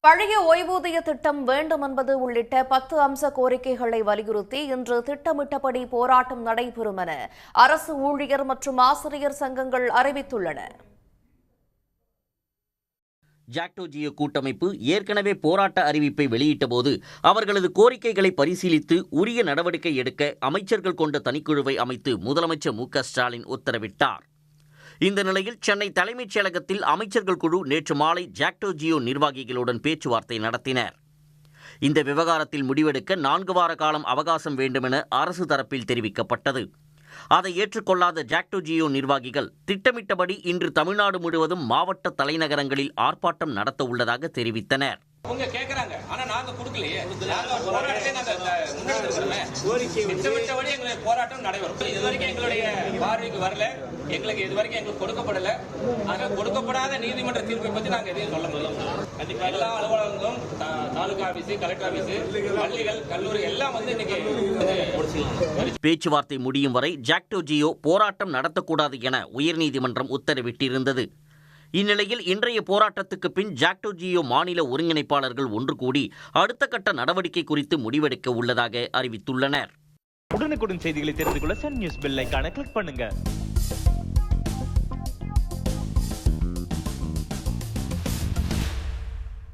பழைய ஓய்வூதிய திட்டம் வேண்டும் என்பது உள்ளிட்ட 10 அம்ச கோரிக்கைகளை வலியுறுத்தி இன்று திட்டமிட்டபடி போராட்டம் நடைபெறும் என அரசு ஊழியர் மற்றும் ஆசிரியர் சங்கங்கள் அறிவித்துள்ளன. ஜாக்டோ ஜியோ கூட்டமைப்பு ஏற்கனவே போராட்ட அறிவிப்பை வெளியிட்டபோது அவர்களது கோரிக்கைகளை பரிசீலித்து உரிய நடவடிக்கை எடுக்க அமைச்சர்கள் கொண்ட தனிக்குழுவை அமைத்து முதலமைச்சர் மு.க.ஸ்டாலின் உத்தரவிட்டார். இந்த நிலையில் சென்னை தலைமைச் செயலகத்தில் அமைச்சர்கள் குழு நேற்று மாலை ஜாக்டோ ஜியோ நிர்வாகிகளுடன் பேச்சுவார்த்தை நடத்தினர். இந்த விவகாரத்தில் முடிவெடுக்க 4 வார காலம் அவகாசம் வேண்டுமென அரசு தரப்பில் தெரிவிக்கப்பட்டது. அதை ஏற்றுக்கொள்ளாத ஜாக்டோ ஜியோ நிர்வாகிகள் திட்டமிட்டபடி இன்று தமிழ்நாடு முழுவதும் மாவட்ட தலைநகரங்களில் ஆர்ப்பாட்டம் நடத்த உள்ளதாக தெரிவித்தனர். அவங்க கேக்குறாங்க, ஆனா நாங்க கொடுக்கலையே. நாங்க போராட்டத்தை திட்டமிட்டபடி எங்களுக்கு போராட்டம் நடைபெறும். இதுவரைக்கும் எங்களுடைய பார்வைக்கு வரல, எங்களுக்கு இதுவரைக்கும் எங்களுக்கு கொடுக்கப்படல. ஆக கொடுக்கப்படாத நீதிமன்ற தீர்ப்பை பத்தி நாங்க எதையும் சொல்ல முடியும். கண்டிப்பா எல்லா அலுவலகங்களும், தாலுகா ஆபீஸ், கலெக்டர் ஆபீஸ், பள்ளிகள், கல்லூரி எல்லாம் வந்து இன்னைக்கு பேச்சுவார்த்தை முடியும் வரை ஜாக்டோ ஜியோ போராட்டம் நடத்தக்கூடாது என உயர்நீதிமன்றம் உத்தரவிட்டிருந்தது. இந்நிலையில் இன்றைய போராட்டத்துக்கு பின் ஜாக்டோ ஜியோ மாநில ஒருங்கிணைப்பாளர்கள் ஒன்று கூடி அடுத்த கட்ட நடவடிக்கை குறித்து முடிவெடுக்க உள்ளதாக அறிவித்துள்ளனர். உடனுக்குடன் செய்திகளை தெரிந்து கொள்ள சன் நியூஸ் பெல் ஐகானை கிளிக் பண்ணுங்க.